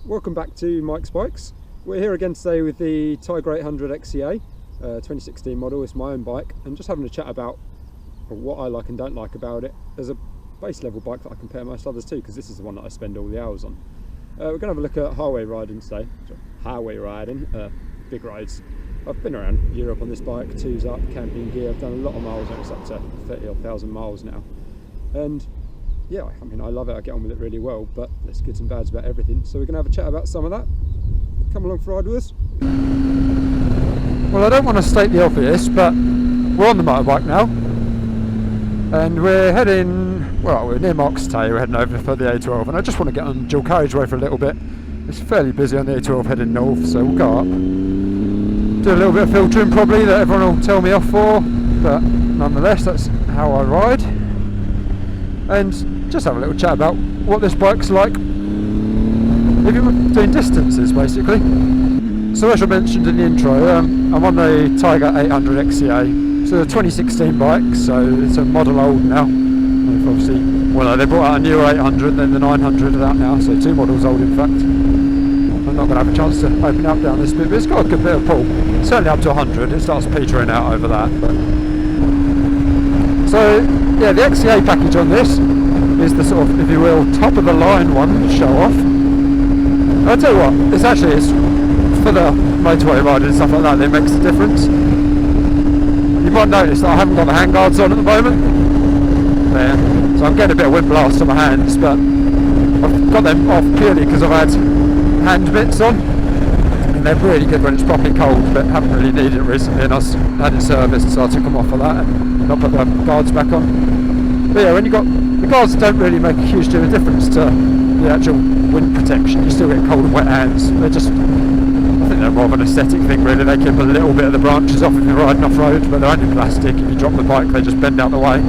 Welcome back to Mike's Bikes. We're here again today with the Tiger 800 XCA 2016 model. It's my own bike, and just having a chat about what I like and don't like about it as a base level bike that I compare most others to, because this is the one that I spend all the hours on. We're going to have a look at highway riding today. Highway riding, big rides. I've been around Europe on this bike, two's up, camping gear. I've done a lot of miles on it. It's up to 30,000 miles now, and yeah, I mean, I love it. I get on with it really well, but there's goods and bads about everything. So we're going to have a chat about some of that. Come along for a ride with us. Well, I don't want to state the obvious, but we're on the motorbike now, and we're heading, well, we're near Moxtay. We're heading over for the A12, and I just want to get on dual carriageway for a little bit. It's fairly busy on the A12 heading north, so we'll go up, do a little bit of filtering probably that everyone will tell me off for, but nonetheless, that's how I ride. And just have a little chat about what this bike's like if you're doing distances, basically. So as I mentioned in the intro, I'm on the Tiger 800 XCA. It's a 2016 bike, so it's a model old now. They've obviously, well, they brought out a newer 800, then the 900 is out now, so 2 models old in fact. I'm not going to have a chance to open up down this bit, but it's got a good bit of pull. Certainly up to 100, it starts petering out over that. But so yeah, the XCA package on this is the sort of, if you will, top of the line one to show off. And I'll tell you what, it's for the motorway riding and stuff like that, it makes a difference. You might notice that I haven't got the handguards on at the moment. There. So I'm getting a bit of wind blast on my hands, but I've got them off purely because I've had hand mitts on. And they're really good when it's properly cold, but haven't really needed it recently, and I had it serviced, so I took them off for that and not put the guards back on. But yeah, when you got the guards, don't really make a huge deal of difference to the actual wind protection. You still get cold and wet hands. They're just, I think they're more of an aesthetic thing really. They keep a little bit of the branches off if you're riding off road, but they're only plastic. If you drop the bike, they just bend out the way,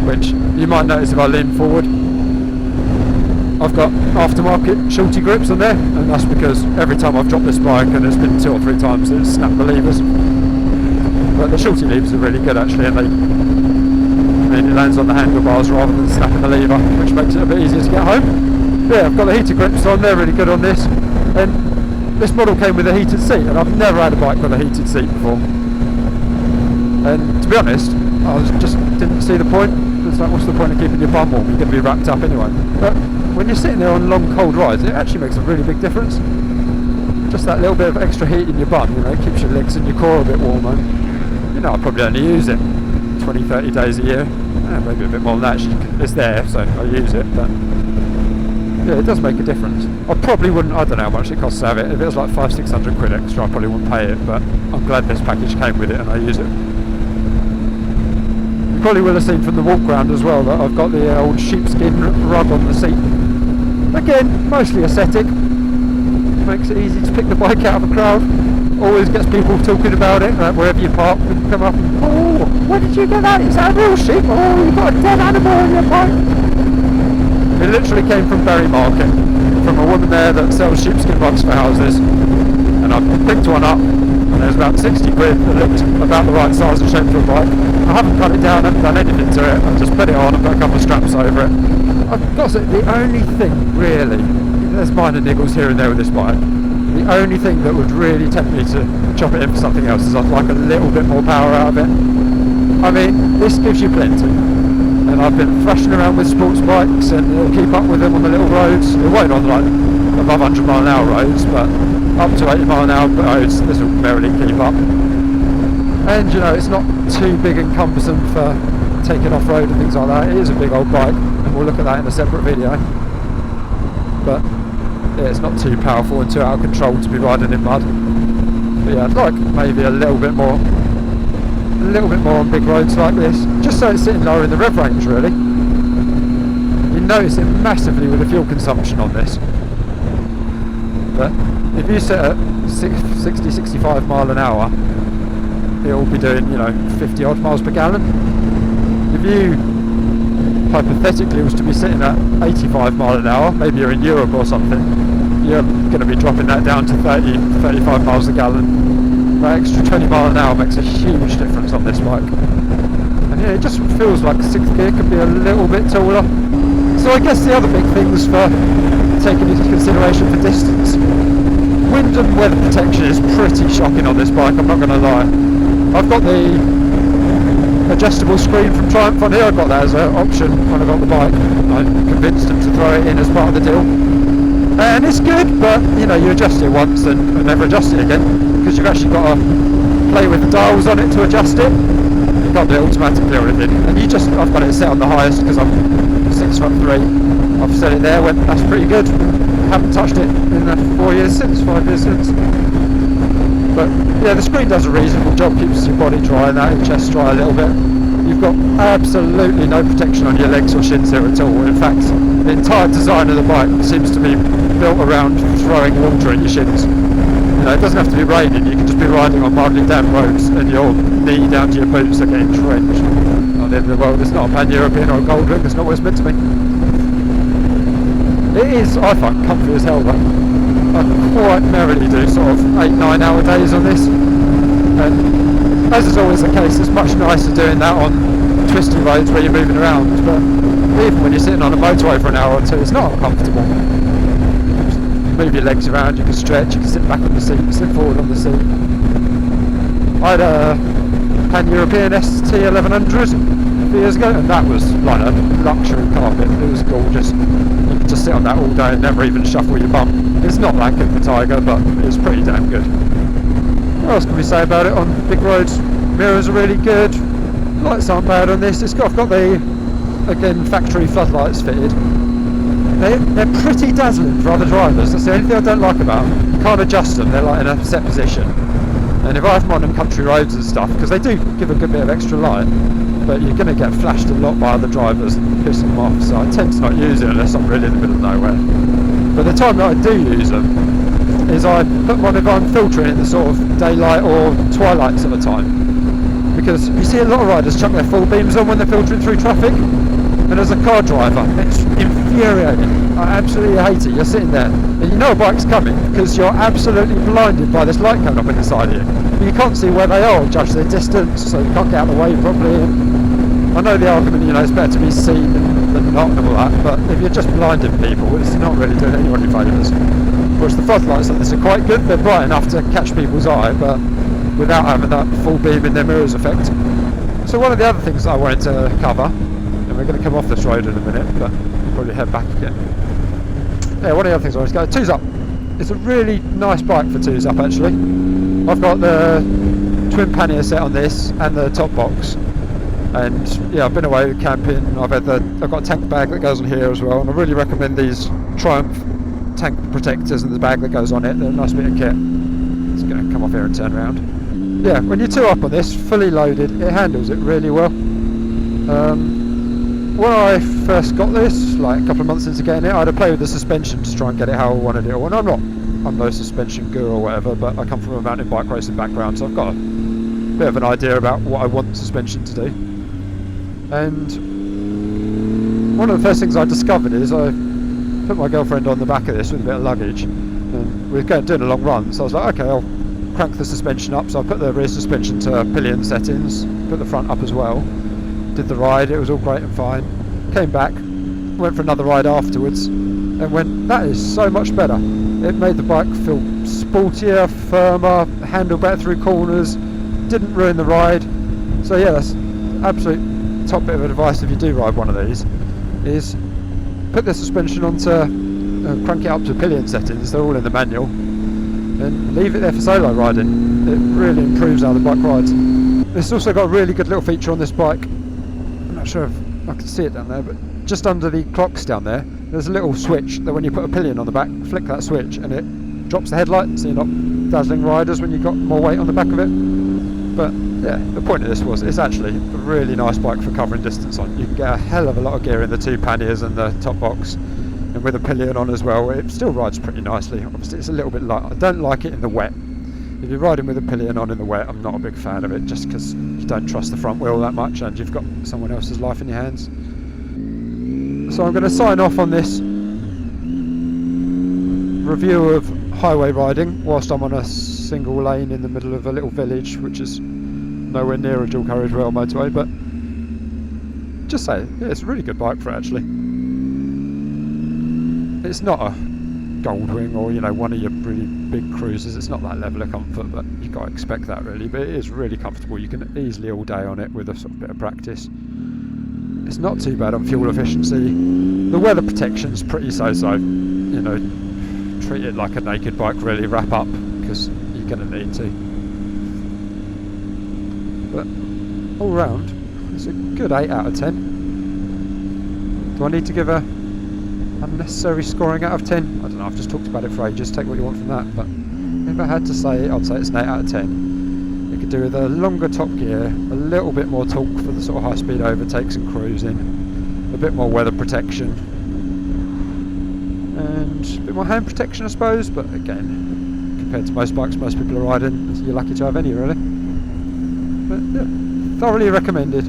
which you might notice if I lean forward. I've got aftermarket shorty grips on there, and that's because every time I've dropped this bike, and it's been 2 or 3 times, it's snapped the levers. But the shorty levers are really good actually, and it lands on the handlebars rather than snapping the lever, which makes it a bit easier to get home. Yeah, I've got the heater grips on, they're really good on this, and this model came with a heated seat, and I've never had a bike with a heated seat before. And to be honest, I just didn't see the point. It's like, what's the point of keeping your bum warm? You're going to be wrapped up anyway. But when you're sitting there on long cold rides, it actually makes a really big difference. Just that little bit of extra heat in your bum, you know, it keeps your legs and your core a bit warmer. You know, I probably only use it 20-30 days a year, maybe a bit more than that. It's there, so I use it, but yeah, it does make a difference. I probably wouldn't, I don't know how much it costs to have it. If it was like 500-600 quid extra, I probably wouldn't pay it, but I'm glad this package came with it and I use it. You probably will have seen from the walk round as well that I've got the old sheepskin rug on the seat. Again, mostly aesthetic, makes it easy to pick the bike out of a crowd. Always gets people talking about it, wherever you park, and come up and, oh, where did you get that? Is that a real sheep? Oh, you've got a dead animal on your bike. It literally came from Berry Market, from a woman there that sells sheepskin rugs for houses, and I picked one up, and there's about 60 quid that looked about the right size and shape for a bike. I haven't cut it down, I haven't done anything to it, I just put it on and put a couple of straps over it. I've got to say, the only thing really, there's minor niggles here and there with this bike, the only thing that would really tempt me to chop it in for something else is I'd like a little bit more power out of it. I mean, this gives you plenty, and I've been thrashing around with sports bikes and it'll keep up with them on the little roads. It won't on like above 100 mile an hour roads, but up to 80 mile an hour roads this will barely keep up. And you know, it's not too big and cumbersome for taking off road and things like that. It is a big old bike, and we'll look at that in a separate video, but yeah, it's not too powerful and too out of control to be riding in mud. But yeah, I'd like maybe a little bit more on big roads like this, just so it's sitting lower in the rev range really. You notice it massively with the fuel consumption on this. But if you set at 60-65 mile an hour, it will be doing, you know, 50 odd miles per gallon. If you hypothetically was to be sitting at 85 mile an hour, maybe you're in Europe or something, you're going to be dropping that down to 30-35 miles a gallon. That extra 20 mile an hour makes a huge difference on this bike. And yeah, it just feels like 6th gear could be a little bit taller. So I guess the other big things for taken into consideration for distance. Wind and weather protection is pretty shocking on this bike, I'm not going to lie. I've got the adjustable screen from Triumph on here, I got that as an option when I got the bike. I convinced them to throw it in as part of the deal. And it's good, but you know, you adjust it once and never adjust it again, because you've actually got to play with the dials on it to adjust it. You can't do it automatically or anything. And I've got it set on the highest because I'm 6'3". I've set it there, went, that's pretty good. Haven't touched it in the 5 years since. But yeah, the screen does a reasonable job, keeps your body dry and that, your chest dry a little bit. You've got absolutely no protection on your legs or shins here at all. In fact, the entire design of the bike seems to be built around throwing water in your shins. You know, it doesn't have to be raining, you can just be riding on mildly damp roads and your knee down to your boots are getting drenched. Not the end of the world, it's not a pan-European or a gold ring, it's not what it's meant to be. It is, I find, comfy as hell, but I quite merrily do sort of 8-9 hour days on this. And as is always the case, it's much nicer doing that on twisty roads where you're moving around, but even when you're sitting on a motorway for an hour or two, it's not uncomfortable. You move your legs around, you can stretch, you can sit back on the seat, sit forward on the seat. I had a pan-European ST1100 a few years ago, and that was like a luxury carpet. It was gorgeous. You could just sit on that all day and never even shuffle your bum. It's not that good for Tiger, but it's pretty damn good. What else can we say about it on big roads? Mirrors are really good. Lights aren't bad on this. I've got the, again, factory floodlights fitted. They're pretty dazzling for other drivers. That's the only thing I don't like about them. You can't adjust them, they're like in a set position. And if I have them on country roads and stuff, because they do give a good bit of extra light, but you're going to get flashed a lot by other drivers and piss them off, so I tend to not use it unless I'm really in the middle of nowhere. But the time that I do use them is I put them on if I'm filtering in the sort of daylight or twilights at a time. Because you see a lot of riders chuck their full beams on when they're filtering through traffic, and as a car driver, it's infuriating. I absolutely hate it. You're sitting there, and you know a bike's coming because you're absolutely blinded by this light coming up in the side of you. You can't see where they are or judge their distance, so you can't get out of the way properly. I know the argument, you know, it's better to be seen than not and all that, but if you're just blinding people, it's not really doing anyone any favours. Whereas the floodlights on this are quite good. They're bright enough to catch people's eye, but without having that full beam in their mirrors effect. So one of the other things that I wanted to cover, and we're going to come off this road in a minute, but we'll probably head back again. Yeah, one of the other things I wanted to go, Two's Up. It's a really nice bike for Two's Up actually. I've got the twin pannier set on this and the top box. And yeah, I've been away camping. I've got a tank bag that goes on here as well, and I really recommend these Triumph tank protectors and the bag that goes on it. They're a nice bit of kit. It's going to come off here and turn around. Yeah, when you're 2 up on this, fully loaded, it handles it really well. When I first got this, like a couple of months into getting it, I had to play with the suspension to try and get it how I wanted it. And I'm no suspension guru or whatever, but I come from a mountain bike racing background, so I've got a bit of an idea about what I want suspension to do. And one of the first things I discovered is I put my girlfriend on the back of this with a bit of luggage, and we were doing a long run, so I was like, okay, I'll crank the suspension up. So I put the rear suspension to Pillion settings, put the front up as well, did the ride, it was all great and fine, came back, went for another ride afterwards, and went, that is so much better. It made the bike feel sportier, firmer, handle better through corners, didn't ruin the ride. So yeah, that's absolute top bit of advice if you do ride one of these, is put the suspension onto, crank it up to Pillion settings, they're all in the manual, and leave it there for solo riding. It really improves how the bike rides. It's also got a really good little feature on this bike. I'm not sure if I can see it down there, but just under the clocks down there, there's a little switch that when you put a pillion on the back, flick that switch and it drops the headlight, so you're not dazzling riders when you've got more weight on the back of it. But yeah, the point of this was it's actually a really nice bike for covering distance on. You can get a hell of a lot of gear in the two panniers and the top box, and with a pillion on as well, it still rides pretty nicely. Obviously it's a little bit light. I don't like it in the wet. If you're riding with a pillion on in the wet, I'm not a big fan of it, just because you don't trust the front wheel that much and you've got someone else's life in your hands. So I'm going to sign off on this review of highway riding whilst I'm on a single lane in the middle of a little village, which is nowhere near a dual carriage rail motorway, but just say, yeah, it's a really good bike for it actually. It's not a Goldwing or, you know, one of your really big cruisers. It's not that level of comfort, but you've got to expect that really. But it is really comfortable. You can easily all day on it with a sort of bit of practice. It's not too bad on fuel efficiency. The weather protection's pretty so-so. You know, treat it like a naked bike really, wrap up, because you're going to need to. But all round, it's a good 8 out of 10. Do I need to give a unnecessary scoring out of 10? I don't know, I've just talked about it for ages, take what you want from that, but if I had to say it, I'd say it's an 8 out of 10. You could do with a longer top gear, a little bit more torque for the sort of high speed overtakes and cruising, a bit more weather protection, and a bit more hand protection I suppose, but again, compared to most bikes most people are riding, you're lucky to have any really. But yeah, thoroughly recommended.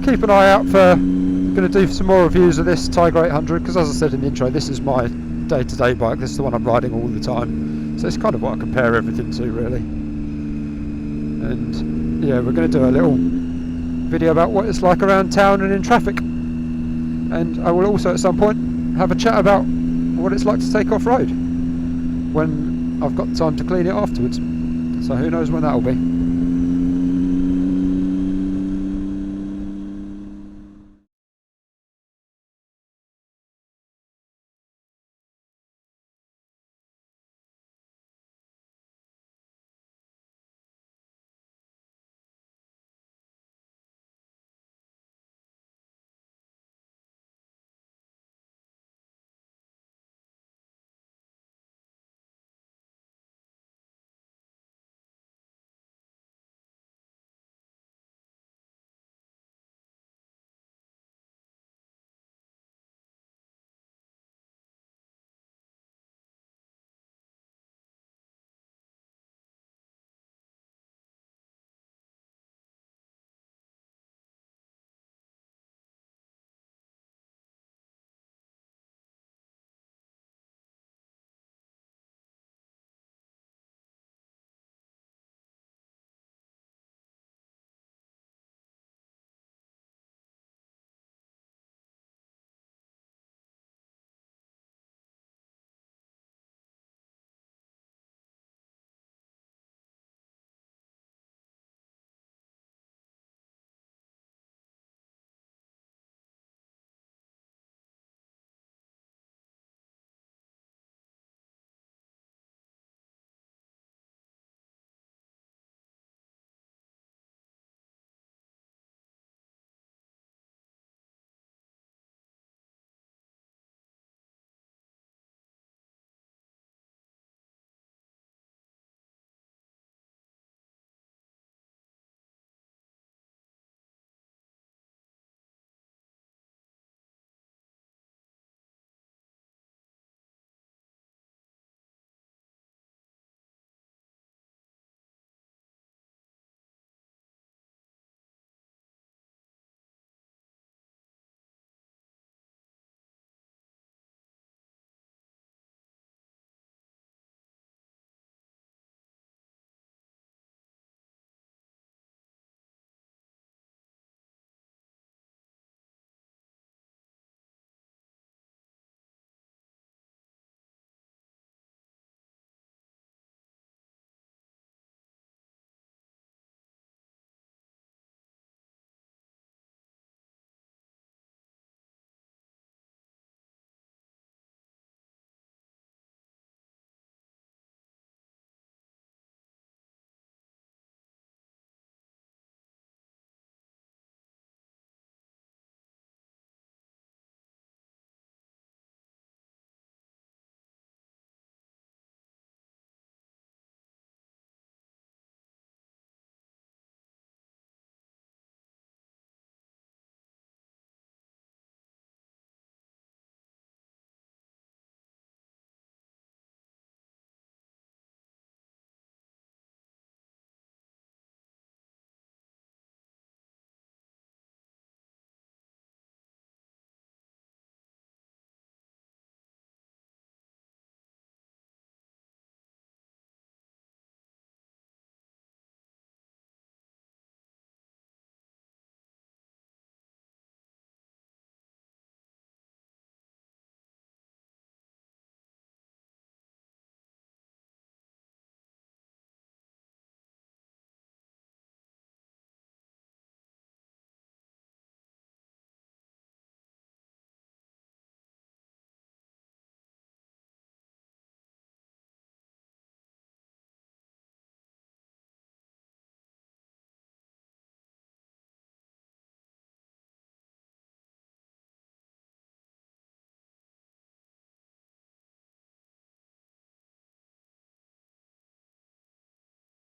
Keep an eye out for, I'm going to do some more reviews of this Tiger 800, because as I said in the intro, this is my day-to-day bike, this is the one I'm riding all the time, so it's kind of what I compare everything to really. And yeah, we're going to do a little video about what it's like around town and in traffic, and I will also at some point have a chat about what it's like to take off-road when I've got time to clean it afterwards, so who knows when that'll be.